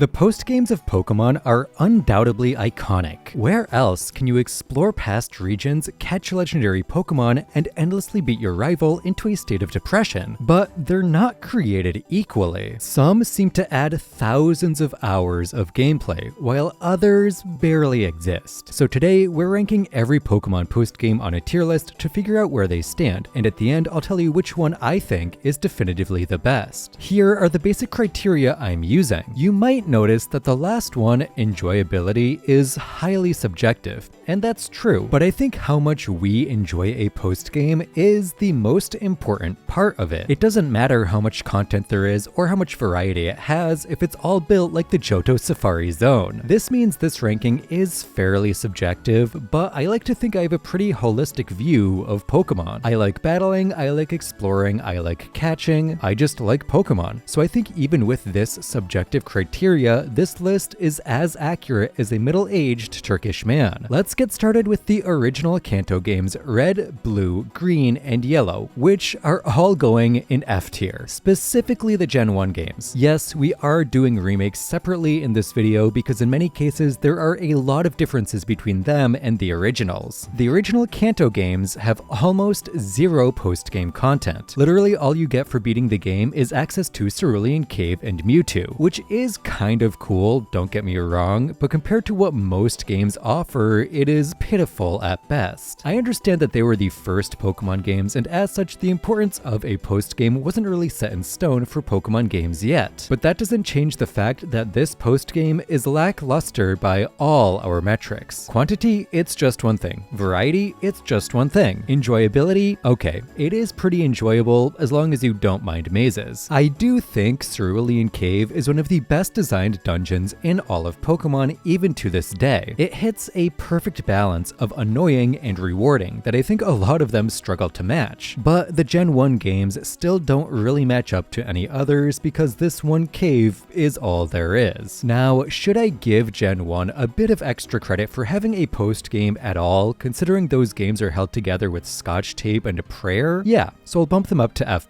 The post-games of Pokemon are undoubtedly iconic. Where else can you explore past regions, catch legendary Pokemon, and endlessly beat your rival into a state of depression? But they're not created equally. Some seem to add thousands of hours of gameplay, while others barely exist. So today, we're ranking every Pokemon post-game on a tier list to figure out where they stand, and at the end, I'll tell you which one I think is definitively the best. Here are the basic criteria I'm using. You might notice that the last one, enjoyability, is highly subjective, and that's true, but I think how much we enjoy a post-game is the most important part of it. It doesn't matter how much content there is or how much variety it has if it's all built like the Johto Safari Zone. This means this ranking is fairly subjective, but I like to think I have a pretty holistic view of Pokemon. I like battling, I like exploring, I like catching, I just like Pokemon. So I think even with this subjective criteria, this list is as accurate as a middle-aged Turkish man. Let's get started with the original Kanto games Red, Blue, Green, and Yellow, which are all going in F tier, specifically the Gen 1 games. Yes, we are doing remakes separately in this video because in many cases there are a lot of differences between them and the originals. The original Kanto games have almost zero post-game content. Literally all you get for beating the game is access to Cerulean Cave and Mewtwo, which is kind of cool, don't get me wrong, but compared to what most games offer, it is pitiful at best. I understand that they were the first Pokemon games, and as such, the importance of a post-game wasn't really set in stone for Pokemon games yet. But that doesn't change the fact that this post-game is lackluster by all our metrics. Quantity, it's just one thing. Variety, it's just one thing. Enjoyability, okay, it is pretty enjoyable as long as you don't mind mazes. I do think Cerulean Cave is one of the best designed dungeons in all of Pokemon even to this day. It hits a perfect balance of annoying and rewarding that I think a lot of them struggle to match. But the Gen 1 games still don't really match up to any others because this one cave is all there is. Now, should I give Gen 1 a bit of extra credit for having a post-game at all, considering those games are held together with Scotch tape and a prayer? Yeah, so I'll bump them up to F+.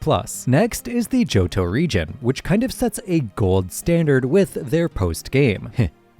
Next is the Johto region, which kind of sets a gold standard with their post-game.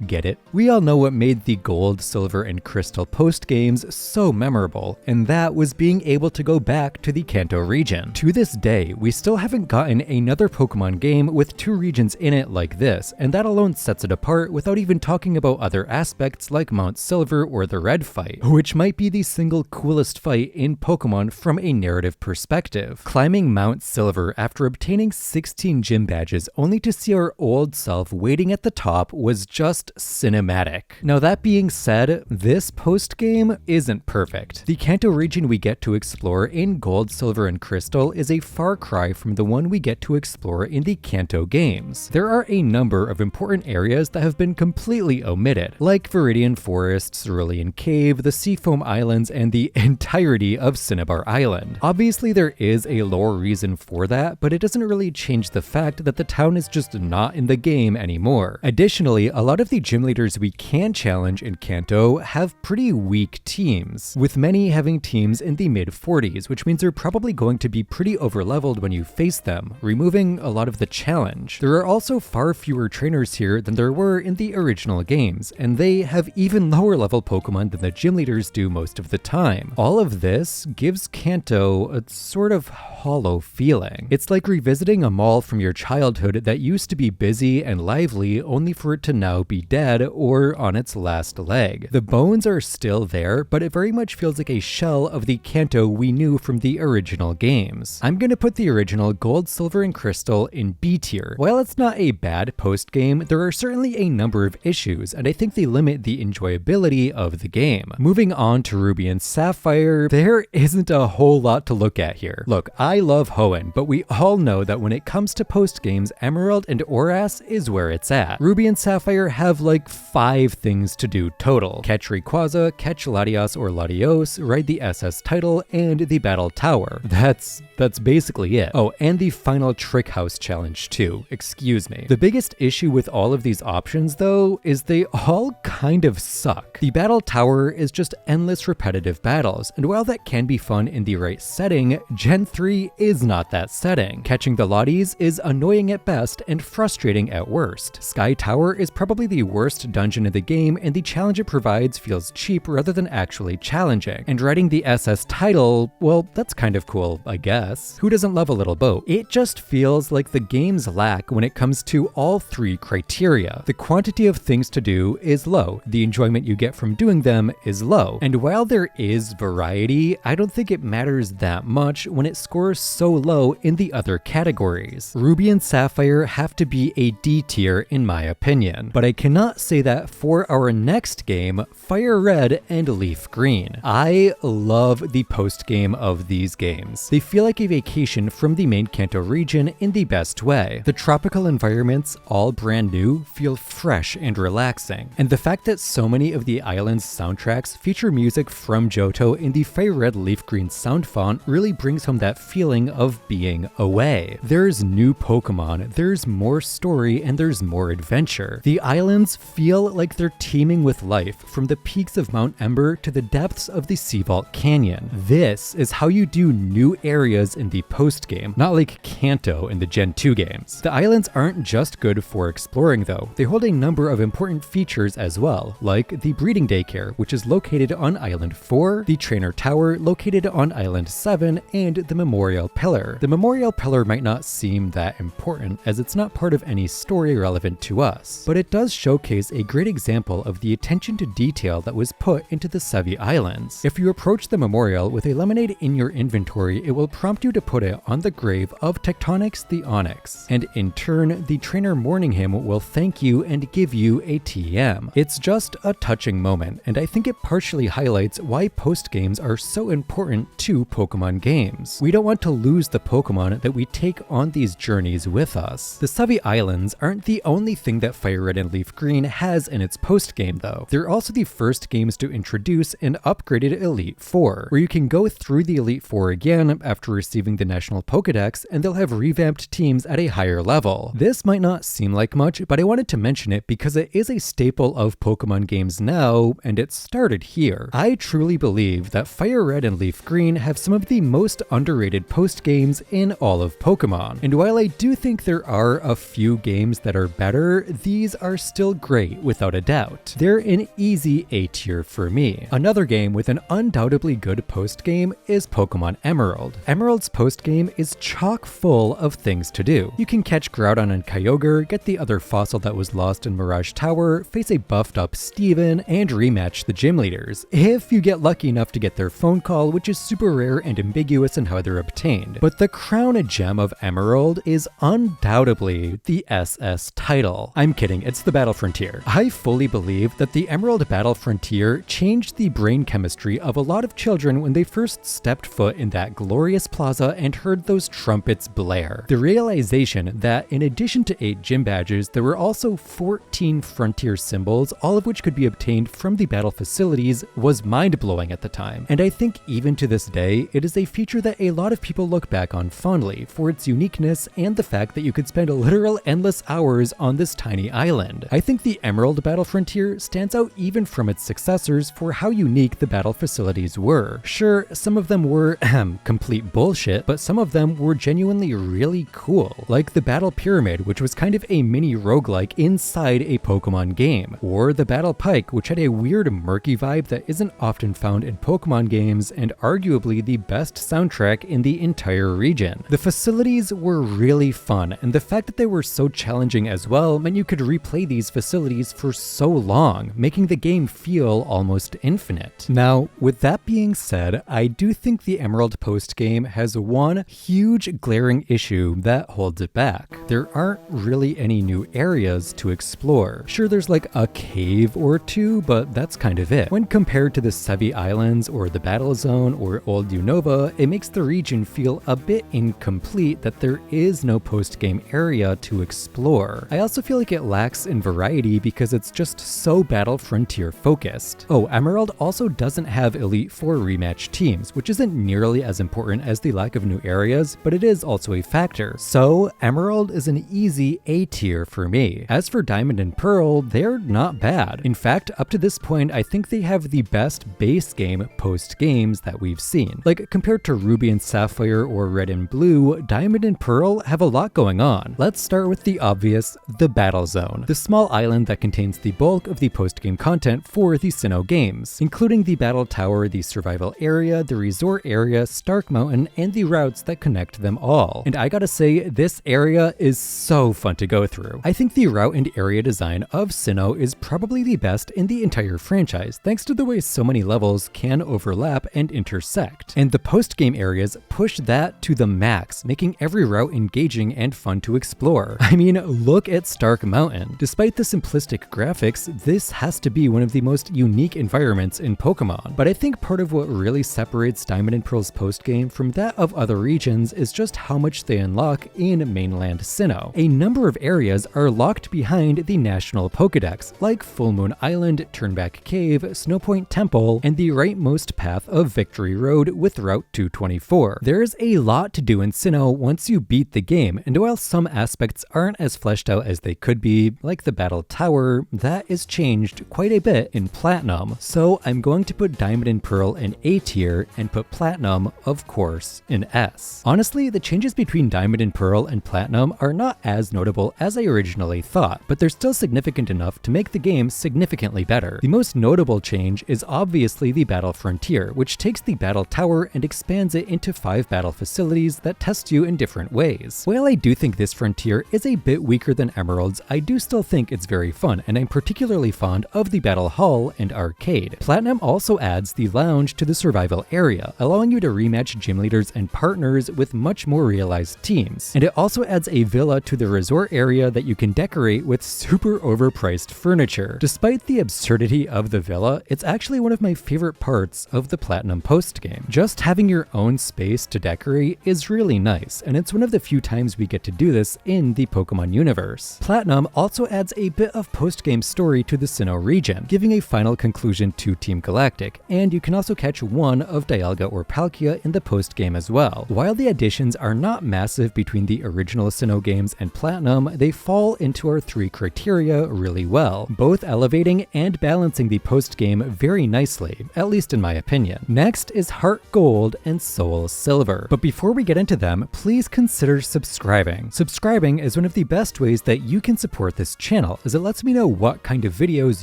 Get it? We all know what made the Gold, Silver, and Crystal post-games so memorable, and that was being able to go back to the Kanto region. To this day, we still haven't gotten another Pokemon game with two regions in it like this, and that alone sets it apart without even talking about other aspects like Mount Silver or the Red fight, which might be the single coolest fight in Pokemon from a narrative perspective. Climbing Mount Silver after obtaining 16 gym badges only to see our old self waiting at the top was just cinematic. Now that being said, this post-game isn't perfect. The Kanto region we get to explore in Gold, Silver, and Crystal is a far cry from the one we get to explore in the Kanto games. There are a number of important areas that have been completely omitted, like Viridian Forest, Cerulean Cave, the Seafoam Islands, and the entirety of Cinnabar Island. Obviously there is a lore reason for that, but it doesn't really change the fact that the town is just not in the game anymore. Additionally, a lot of the gym leaders we can challenge in Kanto have pretty weak teams, with many having teams in the mid-40s, which means they're probably going to be pretty overleveled when you face them, removing a lot of the challenge. There are also far fewer trainers here than there were in the original games, and they have even lower level Pokemon than the gym leaders do most of the time. All of this gives Kanto a sort of hollow feeling. It's like revisiting a mall from your childhood that used to be busy and lively only for it to now be dead or on its last leg. The bones are still there, but it very much feels like a shell of the Kanto we knew from the original games. I'm gonna put the original Gold, Silver, and Crystal in B tier. While it's not a bad post-game, there are certainly a number of issues, and I think they limit the enjoyability of the game. Moving on to Ruby and Sapphire, there isn't a whole lot to look at here. Look, I love Hoenn, but we all know that when it comes to post-games, Emerald and Oras is where it's at. Ruby and Sapphire have have like 5 things to do total. Catch Rayquaza, catch Latias or Latios, ride the SS title, and the Battle Tower. That's basically it. Oh, and the final Trick House challenge too, excuse me. The biggest issue with all of these options though is they all kind of suck. The Battle Tower is just endless repetitive battles, and while that can be fun in the right setting, Gen 3 is not that setting. Catching the Lotties is annoying at best and frustrating at worst. Sky Tower is probably the worst dungeon in the game, and the challenge it provides feels cheap rather than actually challenging. And riding the SS title, well, that's kind of cool, I guess. Who doesn't love a little boat? It just feels like the game's lack when it comes to all 3 criteria. The quantity of things to do is low, the enjoyment you get from doing them is low, and while there is variety, I don't think it matters that much when it scores so low in the other categories. Ruby and Sapphire have to be a D tier in my opinion, but I cannot say that for our next game, Fire Red and Leaf Green. I love the post-game of these games. They feel like a vacation from the main Kanto region in the best way. The tropical environments, all brand new, feel fresh and relaxing, and the fact that so many of the island's soundtracks feature music from Johto in the Fire Red Leaf Green sound font really brings home that feeling of being away. There's new Pokemon, there's more story, and there's more adventure. The islands feel like they're teeming with life, from the peaks of Mount Ember to the depths of the Sea Vault Canyon. This is how you do new areas in the post-game, not like Kanto in the Gen 2 games. The islands aren't just good for exploring though, they hold a number of important features as well, like the breeding daycare, which is located on Island 4, the trainer tower located on Island 7, and the memorial pillar. The memorial pillar might not seem that important as it's not part of any story relevant to us, but it does showcase a great example of the attention to detail that was put into the Sevi Islands. If you approach the memorial with a lemonade in your inventory, it will prompt you to put it on the grave of Tectonix the Onyx, and in turn, the trainer mourning him will thank you and give you a TM. It's just a touching moment, and I think it partially highlights why post-games are so important to Pokemon games. We don't want to lose the Pokemon that we take on these journeys with us. The Sevi Islands aren't the only thing that Fire Red and Leaf Green has in its post-game though. They're also the first games to introduce an upgraded Elite Four, where you can go through the Elite Four again after receiving the National Pokedex, and they'll have revamped teams at a higher level. This might not seem like much, but I wanted to mention it because it is a staple of Pokemon games now, and it started here. I truly believe that Fire Red and Leaf Green have some of the most underrated post-games in all of Pokemon, and while I do think there are a few games that are better, these are still great without a doubt. They're an easy A tier for me. Another game with an undoubtedly good post-game is Pokemon Emerald. Emerald's post-game is chock full of things to do. You can catch Groudon and Kyogre, get the other fossil that was lost in Mirage Tower, face a buffed up Steven, and rematch the gym leaders, if you get lucky enough to get their phone call, which is super rare and ambiguous in how they're obtained. But the crown gem of Emerald is undoubtedly the SS title. I'm kidding, it's the Battle Frontier. I fully believe that the Emerald Battle Frontier changed the brain chemistry of a lot of children when they first stepped foot in that glorious plaza and heard those trumpets blare. The realization that in addition to 8 gym badges, there were also 14 frontier symbols, all of which could be obtained from the battle facilities, was mind-blowing at the time. And I think even to this day, it is a feature that a lot of people look back on fondly for its uniqueness and the fact that you could spend literal endless hours on this tiny island. I think the Emerald Battle Frontier stands out even from its successors for how unique the battle facilities were. Sure, some of them were complete bullshit, but some of them were genuinely really cool, like the Battle Pyramid, which was kind of a mini roguelike inside a Pokemon game, or the Battle Pike, which had a weird murky vibe that isn't often found in Pokemon games, and arguably the best soundtrack in the entire region. The facilities were really fun, and the fact that they were so challenging as well meant you could replay these facilities for so long, making the game feel almost infinite. Now, with that being said, I do think the Emerald post-game has one huge glaring issue that holds it back. There aren't really any new areas to explore. Sure, there's like a cave or two, but that's kind of it. When compared to the Sevi Islands or the Battle Zone or Old Unova, it makes the region feel a bit incomplete that there is no post-game area to explore. I also feel like it lacks in variety variety because it's just so Battle Frontier focused. Oh, Emerald also doesn't have Elite Four rematch teams, which isn't nearly as important as the lack of new areas, but it is also a factor. So Emerald is an easy A tier for me. As for Diamond and Pearl, they're not bad. In fact, up to this point, I think they have the best base game post games that we've seen. Like, compared to Ruby and Sapphire or Red and Blue, Diamond and Pearl have a lot going on. Let's start with the obvious, the Battle Zone, the small island that contains the bulk of the post-game content for the Sinnoh games, including the Battle Tower, the Survival Area, the Resort Area, Stark Mountain, and the routes that connect them all. And I gotta say, this area is so fun to go through. I think the route and area design of Sinnoh is probably the best in the entire franchise, thanks to the way so many levels can overlap and intersect. And the post-game areas push that to the max, making every route engaging and fun to explore. I mean, look at Stark Mountain. Despite the simplistic graphics, this has to be one of the most unique environments in Pokemon. But I think part of what really separates Diamond and Pearl's post-game from that of other regions is just how much they unlock in mainland Sinnoh. A number of areas are locked behind the National Pokedex, like Full Moon Island, Turnback Cave, Snowpoint Temple, and the rightmost path of Victory Road with Route 224. There's a lot to do in Sinnoh once you beat the game, and while some aspects aren't as fleshed out as they could be, like the Battle Tower, that is changed quite a bit in Platinum. So I'm going to put Diamond and Pearl in A tier and put Platinum, of course, in S. Honestly, the changes between Diamond and Pearl and Platinum are not as notable as I originally thought, but they're still significant enough to make the game significantly better. The most notable change is obviously the Battle Frontier, which takes the Battle Tower and expands it into 5 battle facilities that test you in different ways. While I do think this Frontier is a bit weaker than Emerald's, I do still think it's very fun, and I'm particularly fond of the Battle Hall and Arcade. Platinum also adds the Lounge to the Survival Area, allowing you to rematch gym leaders and partners with much more realized teams. And it also adds a villa to the Resort Area that you can decorate with super overpriced furniture. Despite the absurdity of the villa, it's actually one of my favorite parts of the Platinum post-game. Just having your own space to decorate is really nice, and it's one of the few times we get to do this in the Pokemon universe. Platinum also adds a bit of post-game story to the Sinnoh region, giving a final conclusion to Team Galactic, and you can also catch one of Dialga or Palkia in the post-game as well. While the additions are not massive between the original Sinnoh games and Platinum, they fall into our 3 criteria really well, both elevating and balancing the post-game very nicely, at least in my opinion. Next is Heart Gold and Soul Silver. But before we get into them, please consider subscribing. Subscribing is one of the best ways that you can support this channel, as it lets me know what kind of videos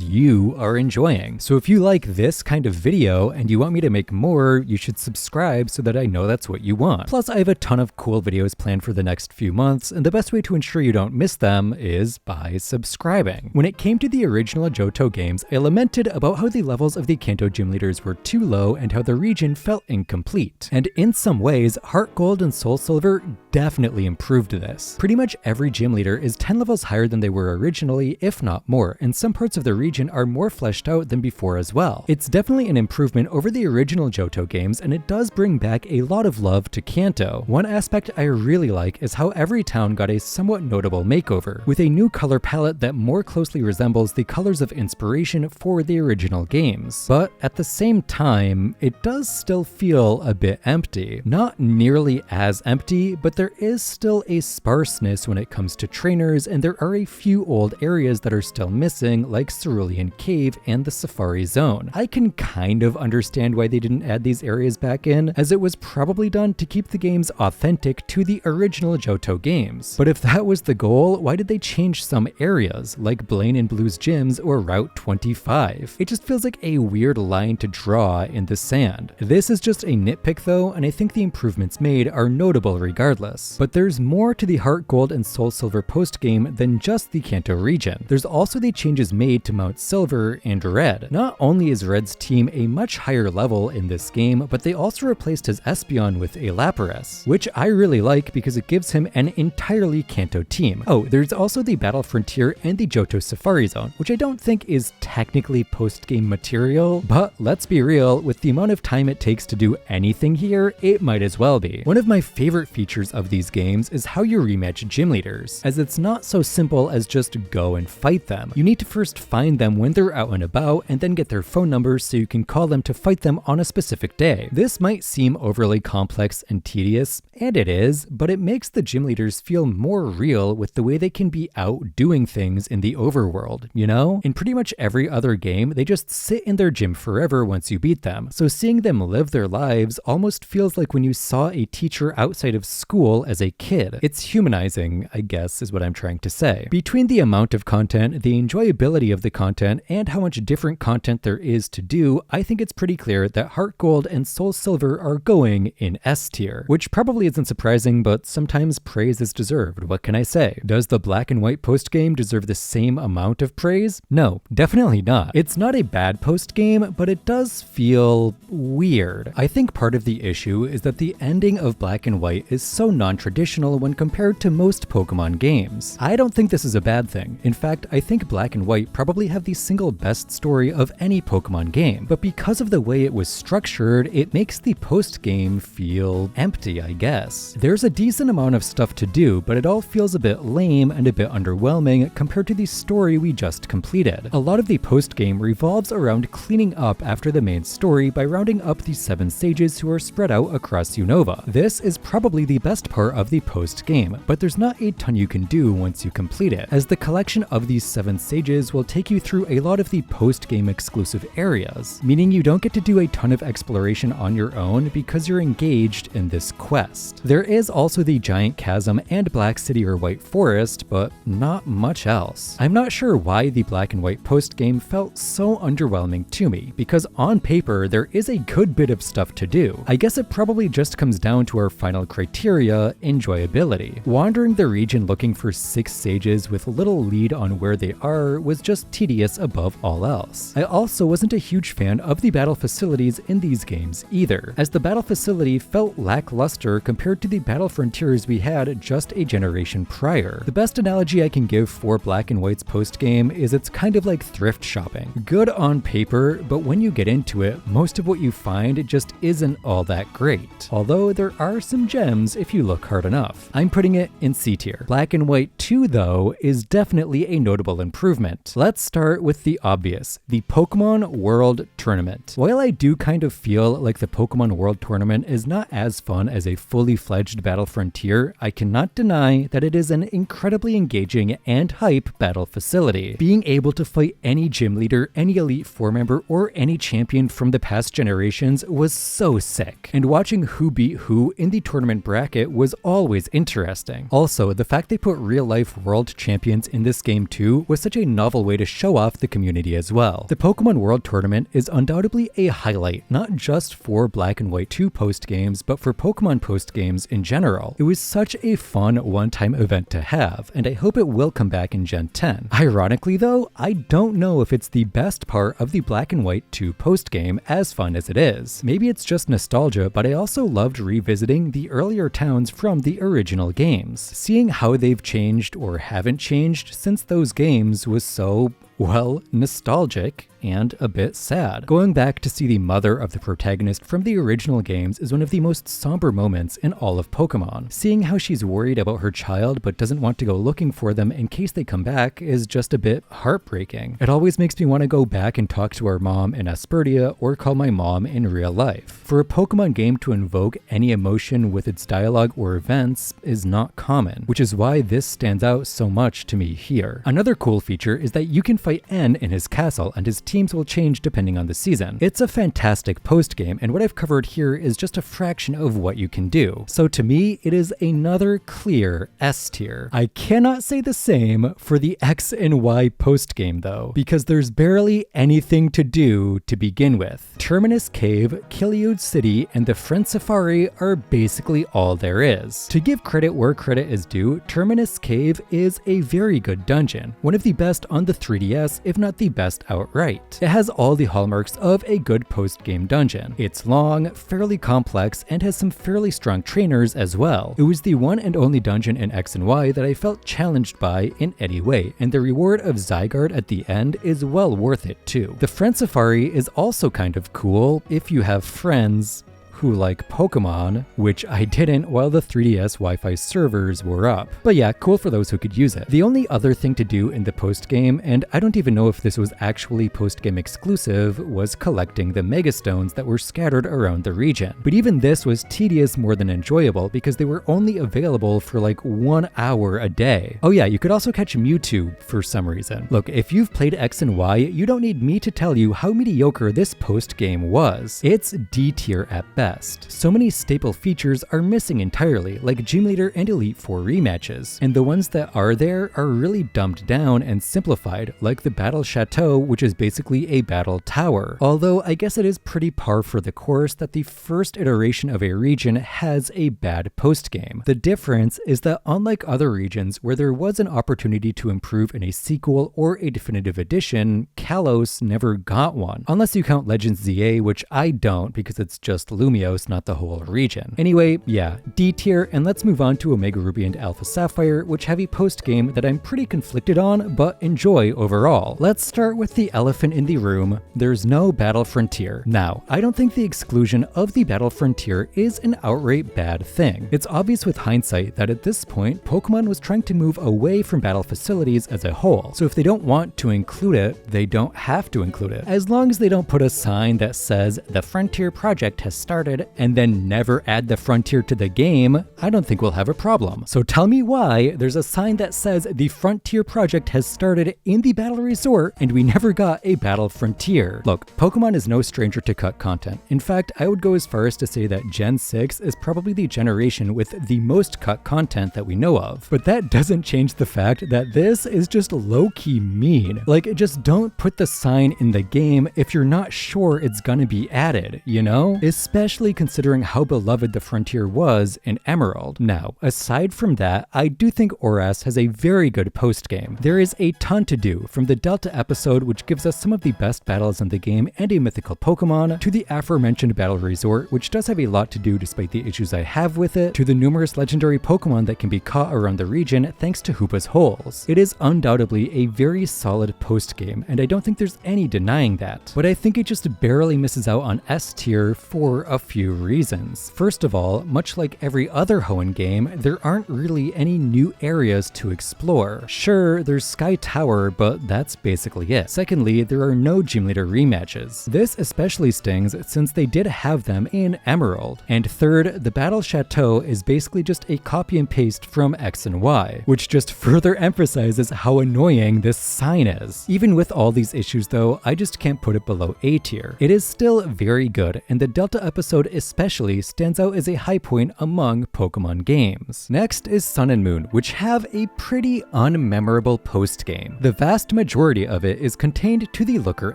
you are enjoying. So if you like this kind of video and you want me to make more, you should subscribe so that I know that's what you want. Plus, I have a ton of cool videos planned for the next few months, and the best way to ensure you don't miss them is by subscribing. When it came to the original Johto games, I lamented about how the levels of the Kanto gym leaders were too low and how the region felt incomplete. And in some ways, Heart Gold and Soul Silver definitely improved this. Pretty much every gym leader is 10 levels higher than they were originally, if not more, and some parts of the region are more fleshed out than before as well. It's definitely an improvement over the original Johto games, and it does bring back a lot of love to Kanto. One aspect I really like is how every town got a somewhat notable makeover, with a new color palette that more closely resembles the colors of inspiration for the original games. But at the same time, it does still feel a bit empty. Not nearly as empty, but there is still a sparseness when it comes to trainers, and there are a few old areas that are still missing, like Cerulean Cave and the Safari Zone. I can kind of understand why they didn't add these areas back in, as it was probably done to keep the games authentic to the original Johto games. But if that was the goal, why did they change some areas, like Blaine and Blue's gyms or Route 25? It just feels like a weird line to draw in the sand. This is just a nitpick though, and I think the improvements made are notable regardless. But there's more to the Heart Gold and Soul Silver post-game than just the Kanto region. There's also the changes made to Mount Silver and Red. Not only is Red's team a much higher level in this game, but they also replaced his Espeon with a Lapras, which I really like because it gives him an entirely Kanto team. Oh, there's also the Battle Frontier and the Johto Safari Zone, which I don't think is technically post-game material, but let's be real, with the amount of time it takes to do anything here, it might as well be. One of my favorite features of these games is how you rematch gym leaders, as it's not so simple as just go go and fight them. You need to first find them when they're out and about and then get their phone numbers so you can call them to fight them on a specific day. This might seem overly complex and tedious, and it is, but it makes the gym leaders feel more real with the way they can be out doing things in the overworld, you know? In pretty much every other game, they just sit in their gym forever once you beat them, so seeing them live their lives almost feels like when you saw a teacher outside of school as a kid. It's humanizing, I guess, is what I'm trying to say. Between the amount of content, the enjoyability of the content, and how much different content there is to do, I think it's pretty clear that Heart Gold and Soul Silver are going in S tier, which probably isn't surprising, but sometimes praise is deserved. What can I say? Does the Black and White post-game deserve the same amount of praise? No, definitely not. It's not a bad post-game, but it does feel weird. I think part of the issue is that the ending of Black and White is so non-traditional when compared to most Pokemon games. I don't think this is a bad thing. In fact, I think Black and White probably have the single best story of any Pokemon game, but because of the way it was structured, it makes the post-game feel empty, I guess. There's a decent amount of stuff to do, but it all feels a bit lame and a bit underwhelming compared to the story we just completed. A lot of the post-game revolves around cleaning up after the main story by rounding up the 7 sages who are spread out across Unova. This is probably the best part of the post-game, but there's not a ton you can do once you complete it, as the collection of these 7 sages will take you through a lot of the post-game exclusive areas, meaning you don't get to do a ton of exploration on your own because you're engaged in this quest. There is also the Giant Chasm and Black City or White Forest, but not much else. I'm not sure why the Black and White post-game felt so underwhelming to me, because on paper there is a good bit of stuff to do. I guess it probably just comes down to our final criteria, enjoyability. Wandering the region looking for 6 sages with little lead on where they are was just tedious above all else. I also wasn't a huge fan of the battle facilities in these games either, as the battle facility felt lackluster compared to the battle frontiers we had just a generation prior. The best analogy I can give for Black and White's post-game is it's kind of like thrift shopping. Good on paper, but when you get into it, most of what you find just isn't all that great. Although there are some gems if you look hard enough. I'm putting it in C tier. Black and White 2, though, is definitely a notable improvement. Let's start with the obvious, the Pokemon World Tournament. While I do kind of feel like the Pokemon World Tournament is not as fun as a fully fledged battle frontier, I cannot deny that it is an incredibly engaging and hype battle facility. Being able to fight any gym leader, any Elite Four member, or any champion from the past generations was so sick, and watching who beat who in the tournament bracket was always interesting. Also, the fact they put real-life world champions in this game too was such a novel way to show off the community as well. The Pokemon World Tournament is undoubtedly a highlight, not just for Black and White 2 post-games, but for Pokemon post-games in general. It was such a fun one-time event to have, and I hope it will come back in Gen 10. Ironically though, I don't know if it's the best part of the Black and White 2 post-game, as fun as it is. Maybe it's just nostalgia, but I also loved revisiting the earlier towns from the original games. Seeing how they've changed or haven't changed since those games was so, well, nostalgic and a bit sad. Going back to see the mother of the protagonist from the original games is one of the most somber moments in all of Pokemon. Seeing how she's worried about her child but doesn't want to go looking for them in case they come back is just a bit heartbreaking. It always makes me want to go back and talk to our mom in Aspertia or call my mom in real life. For a Pokemon game to invoke any emotion with its dialogue or events is not common, which is why this stands out so much to me here. Another cool feature is that you can fight N in his castle and his teams will change depending on the season. It's a fantastic post-game, and what I've covered here is just a fraction of what you can do. So to me, it is another clear S tier. I cannot say the same for the X and Y post-game though, because there's barely anything to do to begin with. Terminus Cave, Kiliud City, and the Friend Safari are basically all there is. To give credit where credit is due, Terminus Cave is a very good dungeon, one of the best on the 3DS, if not the best outright. It has all the hallmarks of a good post-game dungeon. It's long, fairly complex, and has some fairly strong trainers as well. It was the one and only dungeon in X and Y that I felt challenged by in any way, and the reward of Zygarde at the end is well worth it too. The Friend Safari is also kind of cool if you have friends who like Pokemon, which I didn't while the 3DS Wi-Fi servers were up. But yeah, cool for those who could use it. The only other thing to do in the post-game, and I don't even know if this was actually post-game exclusive, was collecting the Megastones that were scattered around the region. But even this was tedious more than enjoyable because they were only available for like 1 hour a day. Oh yeah, you could also catch Mewtwo for some reason. Look, if you've played X and Y, you don't need me to tell you how mediocre this post-game was. It's D tier at best. So many staple features are missing entirely, like Gym Leader and Elite Four rematches, and the ones that are there are really dumbed down and simplified, like the Battle Chateau, which is basically a battle tower. Although I guess it is pretty par for the course that the first iteration of a region has a bad post-game. The difference is that unlike other regions where there was an opportunity to improve in a sequel or a definitive edition, Kalos never got one. Unless you count Legends ZA, which I don't because it's just Lumios, not the whole region. Anyway, yeah, D tier, and let's move on to Omega Ruby and Alpha Sapphire, which have a post-game that I'm pretty conflicted on, but enjoy overall. Let's start with the elephant in the room. There's no Battle Frontier. Now, I don't think the exclusion of the Battle Frontier is an outright bad thing. It's obvious with hindsight that at this point, Pokemon was trying to move away from battle facilities as a whole. So if they don't want to include it, they don't have to include it. As long as they don't put a sign that says the Frontier project has started and then never add the Frontier to the game, I don't think we'll have a problem. So tell me why there's a sign that says the Frontier project has started in the Battle Resort and we never got a Battle Frontier. Look, Pokemon is no stranger to cut content. In fact, I would go as far as to say that Gen 6 is probably the generation with the most cut content that we know of. But that doesn't change the fact that this is just low-key mean. Like, just don't put the sign in the game if you're not sure it's gonna be added, you know? Especially considering how beloved the Frontier was in Emerald. Now, aside from that, I do think Oras has a very good post-game. There is a ton to do, from the Delta episode, which gives us some of the best battles in the game and a mythical Pokemon, to the aforementioned Battle Resort, which does have a lot to do despite the issues I have with it, to the numerous legendary Pokemon that can be caught around the region thanks to Hoopa's holes. It is undoubtedly a very solid post-game, and I don't think there's any denying that. But I think it just barely misses out on S tier for a few reasons. First of all, much like every other Hoenn game, there aren't really any new areas to explore. Sure, there's Sky Tower, but that's basically it. Secondly, there are no Gym Leader rematches. This especially stings since they did have them in Emerald. And third, the Battle Chateau is basically just a copy and paste from X and Y, which just further emphasizes how annoying this sign is. Even with all these issues though, I just can't put it below A tier. It is still very good, and the Delta episode especially stands out as a high point among Pokemon games. Next is Sun and Moon, which have a pretty unmemorable post-game. The vast majority of it is contained to the Looker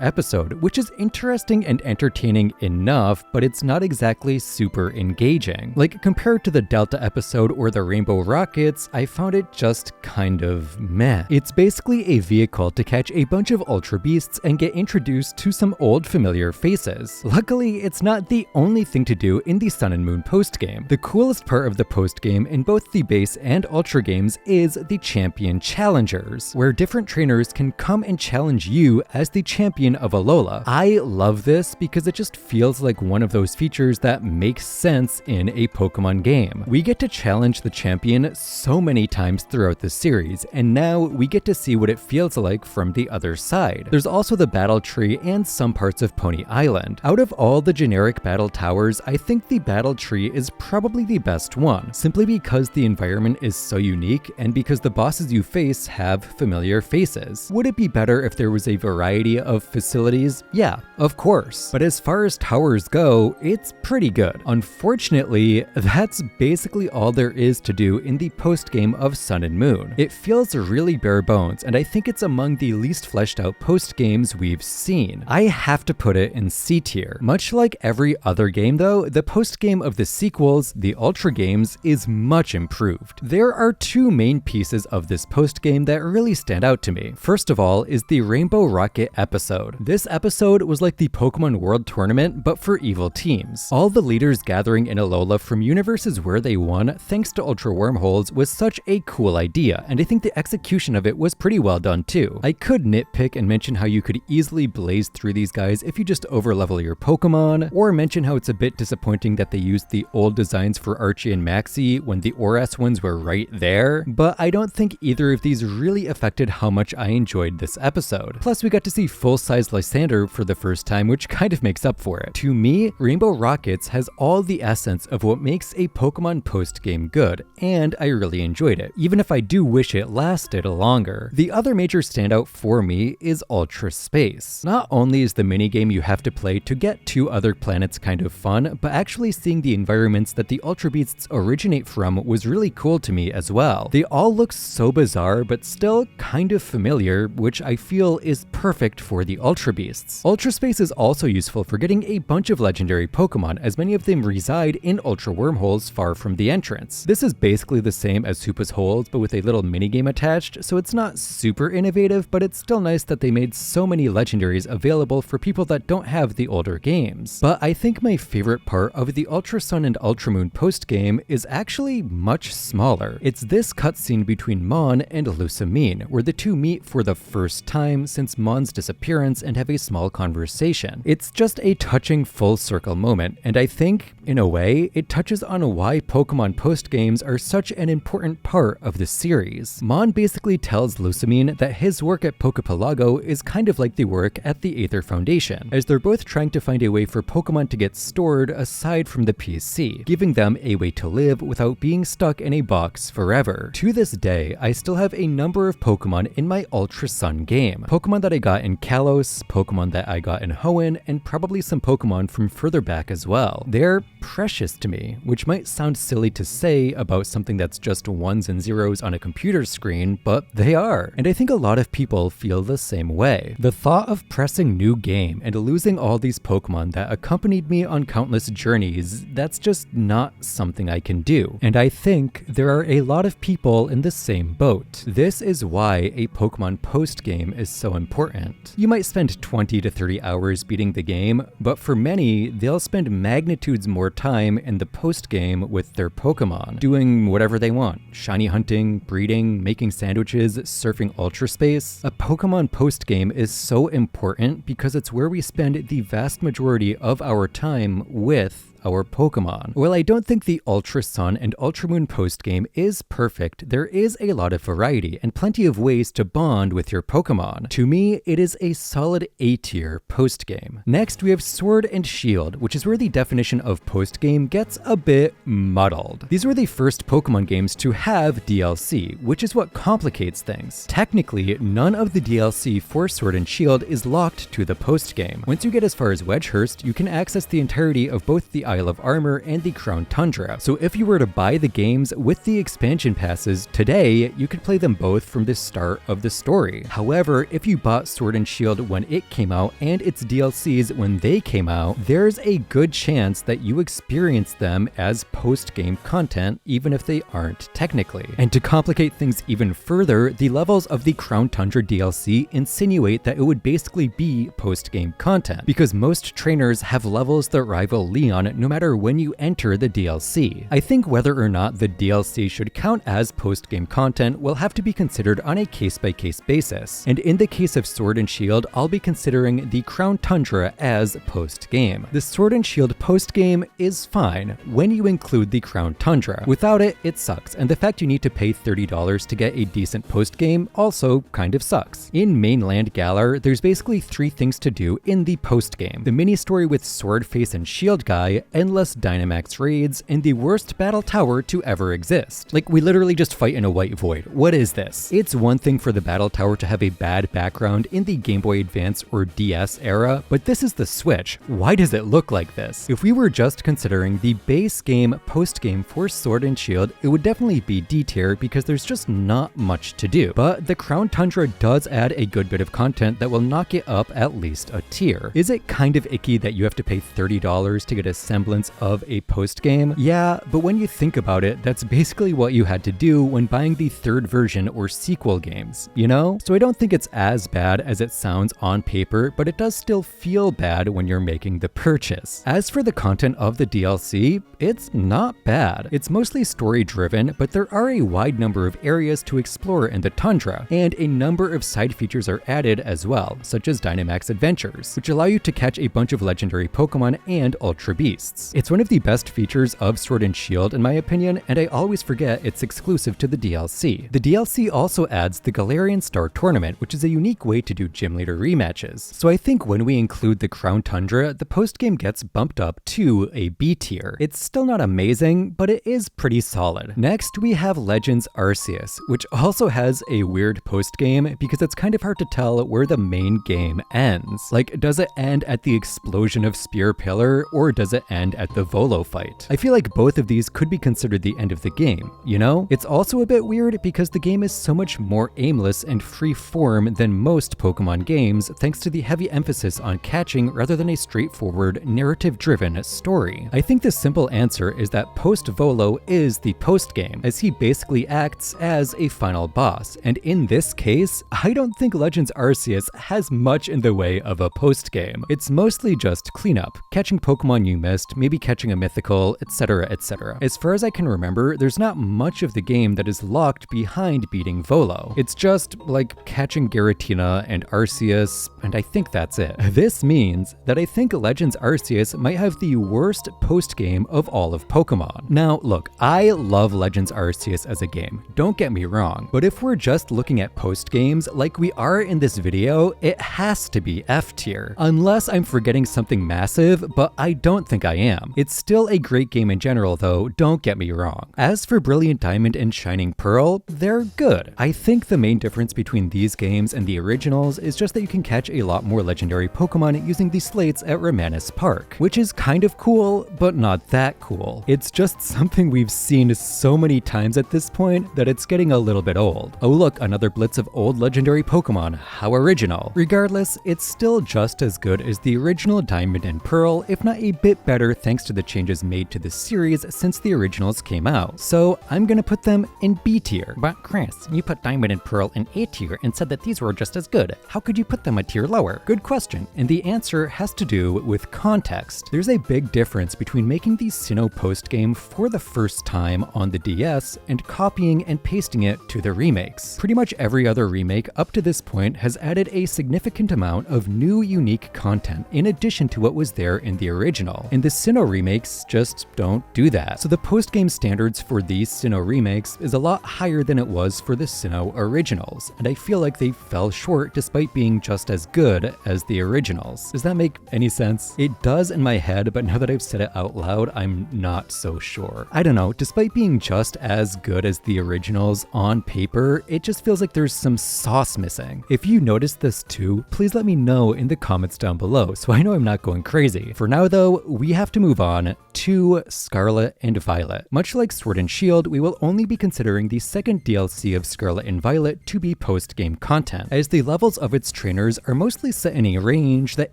episode, which is interesting and entertaining enough, but it's not exactly super engaging. Like, compared to the Delta episode or the Rainbow Rockets, I found it just kind of meh. It's basically a vehicle to catch a bunch of Ultra Beasts and get introduced to some old familiar faces. Luckily, it's not the only thing to do in the Sun and Moon post-game. The coolest part of the post-game in both the base and Ultra games is the Champion Challengers, where different trainers can come and challenge you as the champion of Alola. I love this because it just feels like one of those features that makes sense in a Pokemon game. We get to challenge the champion so many times throughout the series, and now we get to see what it feels like from the other side. There's also the Battle Tree and some parts of Pony Island. Out of all the generic battle towers, I think the Battle Tree is probably the best one, simply because the environment is so unique and because the bosses you face have familiar faces. Would it be better if there was a variety of facilities? Yeah, of course. But as far as towers go, it's pretty good. Unfortunately, that's basically all there is to do in the post-game of Sun and Moon. It feels really bare bones, and I think it's among the least fleshed out post-games we've seen. I have to put it in C tier. Much like every other game though, the post-game of the sequels, the Ultra games, is much improved. There are two main pieces of this post-game that really stand out to me. First of all is the Rainbow Rocket episode. This episode was like the Pokemon World Tournament, but for evil teams. All the leaders gathering in Alola from universes where they won thanks to Ultra Wormholes was such a cool idea, and I think the execution of it was pretty well done too. I could nitpick and mention how you could easily blaze through these guys if you just overlevel your Pokemon, or mention how it's a bit disappointing that they used the old designs for Archie and Maxie when the ORAS ones were right there, but I don't think either of these really affected how much I enjoyed this episode. Plus, we got to see full-size Lysander for the first time, which kind of makes up for it. To me, Rainbow Rockets has all the essence of what makes a Pokemon post-game good, and I really enjoyed it, even if I do wish it lasted longer. The other major standout for me is Ultra Space. Not only is the minigame you have to play to get to other planets kind of fun, but actually seeing the environments that the Ultra Beasts originate from was really cool to me as well. They all look so bizarre, but still kind of familiar, which I feel is perfect for the Ultra Beasts. Ultra Space is also useful for getting a bunch of legendary Pokemon, as many of them reside in Ultra Wormholes far from the entrance. This is basically the same as Hoopa's Holes, but with a little minigame attached, so it's not super innovative, but it's still nice that they made so many legendaries available for people that don't have the older games. But I think my favorite part of the Ultra Sun and Ultra Moon post-game is actually much smaller. It's this cutscene between Mon and Lusamine, where the two meet for the first time since Mon's disappearance and have a small conversation. It's just a touching full circle moment, and I think, in a way, it touches on why Pokemon post-games are such an important part of the series. Mon basically tells Lusamine that his work at Pokepelago is kind of like the work at the Aether Foundation, as they're both trying to find a way for Pokemon to get stored aside from the PC, giving them a way to live without being stuck in a box forever. To this day, I still have a number of Pokemon in my Ultra Sun game. Pokemon that I got in Kalos, Pokemon that I got in Hoenn, and probably some Pokemon from further back as well. They're precious to me, which might sound silly to say about something that's just ones and zeros on a computer screen, but they are. And I think a lot of people feel the same way. The thought of pressing new game and losing all these Pokemon that accompanied me on countless journeys, that's just not something I can do. And I think there are a lot of people in the same boat. This is why a Pokemon post-game is so important. You might spend 20 to 30 hours beating the game, but for many, they'll spend magnitudes more time in the post-game with their Pokemon, doing whatever they want. Shiny hunting, breeding, making sandwiches, surfing Ultra Space. A Pokemon post-game is so important because it's where we spend the vast majority of our time with our Pokemon. While I don't think the Ultra Sun and Ultra Moon post-game is perfect, there is a lot of variety and plenty of ways to bond with your Pokemon. To me, it is a solid A-tier post-game. Next, we have Sword and Shield, which is where the definition of post-game gets a bit muddled. These were the first Pokemon games to have DLC, which is what complicates things. Technically, none of the DLC for Sword and Shield is locked to the post-game. Once you get as far as Wedgehurst, you can access the entirety of both the Isle of Armor and the Crown Tundra. So if you were to buy the games with the expansion passes today, you could play them both from the start of the story. However, if you bought Sword and Shield when it came out and its DLCs when they came out, there's a good chance that you experience them as post-game content, even if they aren't technically. And to complicate things even further, the levels of the Crown Tundra DLC insinuate that it would basically be post-game content, because most trainers have levels that rival Leon no matter when you enter the DLC. I think whether or not the DLC should count as post-game content will have to be considered on a case-by-case basis, and in the case of Sword and Shield, I'll be considering the Crown Tundra as post-game. The Sword and Shield post-game is fine when you include the Crown Tundra. Without it, it sucks, and the fact you need to pay $30 to get a decent post-game also kind of sucks. In Mainland Galar, there's basically 3 things to do in the post-game: the mini-story with Swordface and Shield Guy, endless Dynamax raids, and the worst battle tower to ever exist. Like, we literally just fight in a white void. What is this? It's one thing for the battle tower to have a bad background in the Game Boy Advance or DS era, but this is the Switch. Why does it look like this? If we were just considering the base game post-game for Sword and Shield, it would definitely be D tier because there's just not much to do. But the Crown Tundra does add a good bit of content that will knock it up at least a tier. Is it kind of icky that you have to pay $30 to get a semblance of a post-game? Yeah, but when you think about it, that's basically what you had to do when buying the third version or sequel games, you know? So I don't think it's as bad as it sounds on paper, but it does still feel bad when you're making the purchase. As for the content of the DLC, it's not bad. It's mostly story-driven, but there are a wide number of areas to explore in the Tundra, and a number of side features are added as well, such as Dynamax Adventures, which allow you to catch a bunch of legendary Pokemon and Ultra Beasts. quests. It's one of the best features of Sword and Shield in my opinion, and I always forget it's exclusive to the DLC. The DLC also adds the Galarian Star Tournament, which is a unique way to do gym leader rematches. So I think when we include the Crown Tundra, the post-game gets bumped up to a B tier. It's still not amazing, but it is pretty solid. Next, we have Legends Arceus, which also has a weird post-game because it's kind of hard to tell where the main game ends. Like, does it end at the explosion of Spear Pillar, or does it end at the Volo fight? I feel like both of these could be considered the end of the game, you know? It's also a bit weird because the game is so much more aimless and free-form than most Pokemon games, thanks to the heavy emphasis on catching rather than a straightforward, narrative-driven story. I think the simple answer is that post-Volo is the post-game, as he basically acts as a final boss, and in this case, I don't think Legends Arceus has much in the way of a post-game. It's mostly just cleanup, catching Pokemon you missed, maybe catching a mythical, etc, etc. As far as I can remember, there's not much of the game that is locked behind beating Volo. It's just like catching Giratina and Arceus, and I think that's it. This means that I think Legends Arceus might have the worst post-game of all of Pokemon. Now, look, I love Legends Arceus as a game, don't get me wrong, but if we're just looking at post-games like we are in this video, it has to be F tier. Unless I'm forgetting something massive, but I don't think I am. It's still a great game in general though, don't get me wrong. As for Brilliant Diamond and Shining Pearl, they're good. I think the main difference between these games and the originals is just that you can catch a lot more legendary Pokemon using the slates at Romanus Park, which is kind of cool, but not that cool. It's just something we've seen so many times at this point that it's getting a little bit old. Oh look, another blitz of old legendary Pokemon, how original. Regardless, it's still just as good as the original Diamond and Pearl, if not a bit better thanks to the changes made to the series since the originals came out. So I'm gonna put them in B tier. But Chris, you put Diamond and Pearl in A tier and said that these were just as good. How could you put them a tier lower? Good question, and the answer has to do with context. There's a big difference between making the Sinnoh post-game for the first time on the DS and copying and pasting it to the remakes. Pretty much every other remake up to this point has added a significant amount of new unique content in addition to what was there in the original, and the Sinnoh remakes just don't do that. So the post-game standards for these Sinnoh remakes is a lot higher than it was for the Sinnoh originals, and I feel like they fell short despite being just as good as the originals. Does that make any sense? It does in my head, but now that I've said it out loud, I'm not so sure. I don't know, despite being just as good as the originals on paper, it just feels like there's some sauce missing. If you noticed this too, please let me know in the comments down below so I know I'm not going crazy. For now though, we have to move on to Scarlet and Violet. Much like Sword and Shield, we will only be considering the second DLC of Scarlet and Violet to be post-game content, as the levels of its trainers are mostly set in a range that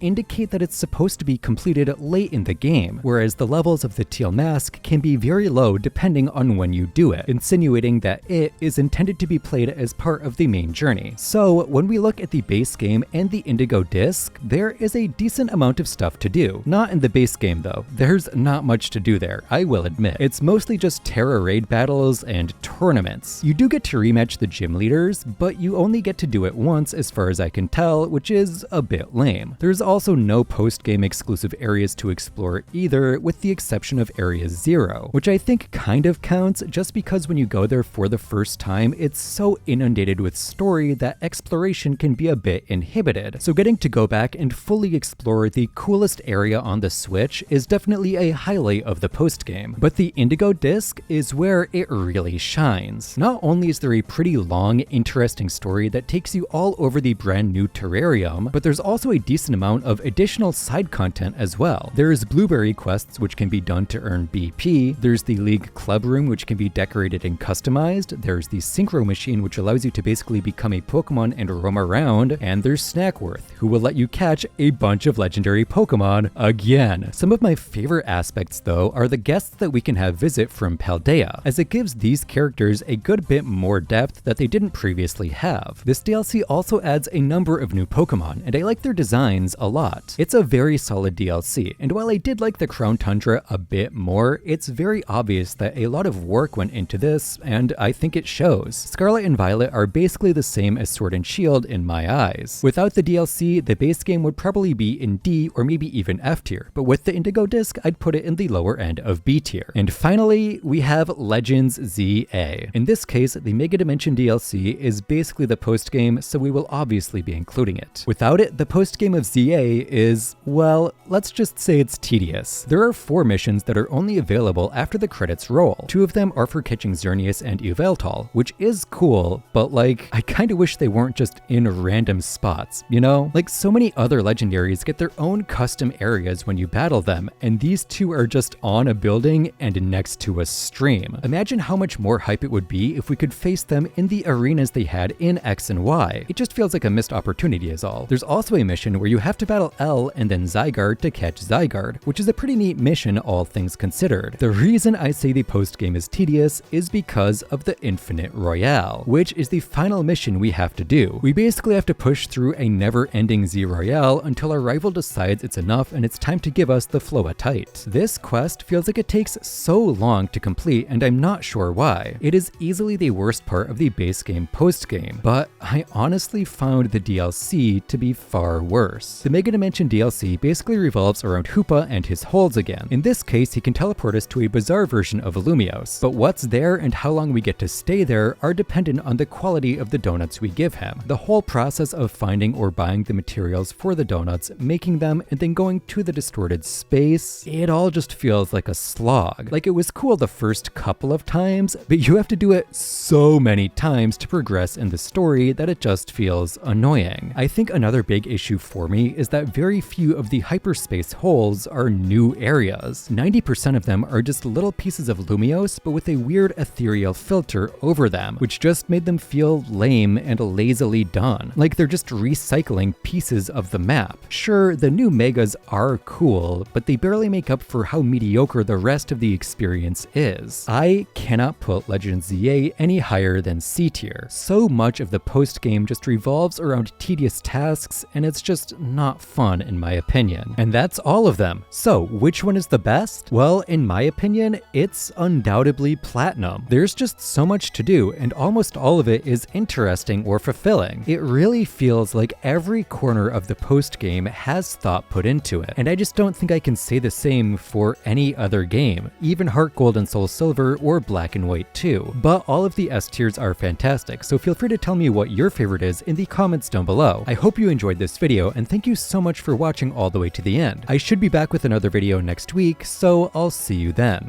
indicate that it's supposed to be completed late in the game, whereas the levels of the Teal Mask can be very low depending on when you do it, insinuating that it is intended to be played as part of the main journey. So when we look at the base game and the Indigo Disc, there is a decent amount of stuff to do. Not in the base game though, there's not much to do there, I will admit. It's mostly just Terra raid battles and tournaments. You do get to rematch the gym leaders, but you only get to do it once as far as I can tell, which is a bit lame. There's also no post-game exclusive areas to explore either, with the exception of Area 0, which I think kind of counts just because when you go there for the first time, it's so inundated with story that exploration can be a bit inhibited. So getting to go back and fully explore the coolest area on the Switch is definitely a highlight of the post-game. But the Indigo Disc is where it really shines. Not only is there a pretty long, interesting story that takes you all over the brand new terrarium, but there's also a decent amount of additional side content as well. There's blueberry quests which can be done to earn BP, there's the League Club Room which can be decorated and customized, there's the Synchro Machine which allows you to basically become a Pokemon and roam around, and there's Snackworth, who will let you catch a bunch of legendary Pokemon again. Some of my favorite aspects though are the guests that we can have visit from Paldea, as it gives these characters a good bit more depth that they didn't previously have. This DLC also adds a number of new Pokemon, and I like their designs a lot. It's a very solid DLC, and while I did like the Crown Tundra a bit more, it's very obvious that a lot of work went into this, and I think it shows. Scarlet and Violet are basically the same as Sword and Shield in my eyes. Without the DLC, the base game would probably be in D or maybe even F tier, but with the Indigo Lego disc, I'd put it in the lower end of B tier. And finally, we have Legends ZA. In this case, the Mega Dimension DLC is basically the post-game, so we will obviously be including it. Without it, the post-game of ZA is, well, let's just say it's tedious. There are 4 missions that are only available after the credits roll. 2 of them are for catching Xerneas and Yveltal, which is cool, but like, I kinda wish they weren't just in random spots, you know? Like, so many other legendaries get their own custom areas when you battle them, and these 2 are just on a building and next to a stream. Imagine how much more hype it would be if we could face them in the arenas they had in X and Y. It just feels like a missed opportunity is all. There's also a mission where you have to battle L and then Zygarde to catch Zygarde, which is a pretty neat mission all things considered. The reason I say the post-game is tedious is because of the Infinite Royale, which is the final mission we have to do. We basically have to push through a never-ending Z Royale until our rival decides it's enough and it's time to give us the Floatite. This quest feels like it takes so long to complete, and I'm not sure why. It is easily the worst part of the base game post-game, but I honestly found the DLC to be far worse. The Mega Dimension DLC basically revolves around Hoopa and his holds again. In this case, he can teleport us to a bizarre version of Illumios, but what's there and how long we get to stay there are dependent on the quality of the donuts we give him. The whole process of finding or buying the materials for the donuts, making them, and then going to the distorted space, it all just feels like a slog. Like, it was cool the first couple of times, but you have to do it so many times to progress in the story that it just feels annoying. I think another big issue for me is that very few of the hyperspace holes are new areas. 90% of them are just little pieces of Lumios, but with a weird ethereal filter over them, which just made them feel lame and lazily done. Like they're just recycling pieces of the map. Sure, the new megas are cool, but they barely make up for how mediocre the rest of the experience is. I cannot put Legends ZA any higher than C tier. So much of the post-game just revolves around tedious tasks, and it's just not fun in my opinion. And that's all of them. So, which one is the best? Well, in my opinion, it's undoubtedly Platinum. There's just so much to do, and almost all of it is interesting or fulfilling. It really feels like every corner of the post-game has thought put into it, and I just don't think I can say the same for any other game, even Heart Gold and Soul Silver or Black and White 2. But all of the S tiers are fantastic, so feel free to tell me what your favorite is in the comments down below. I hope you enjoyed this video, and thank you so much for watching all the way to the end. I should be back with another video next week, so I'll see you then.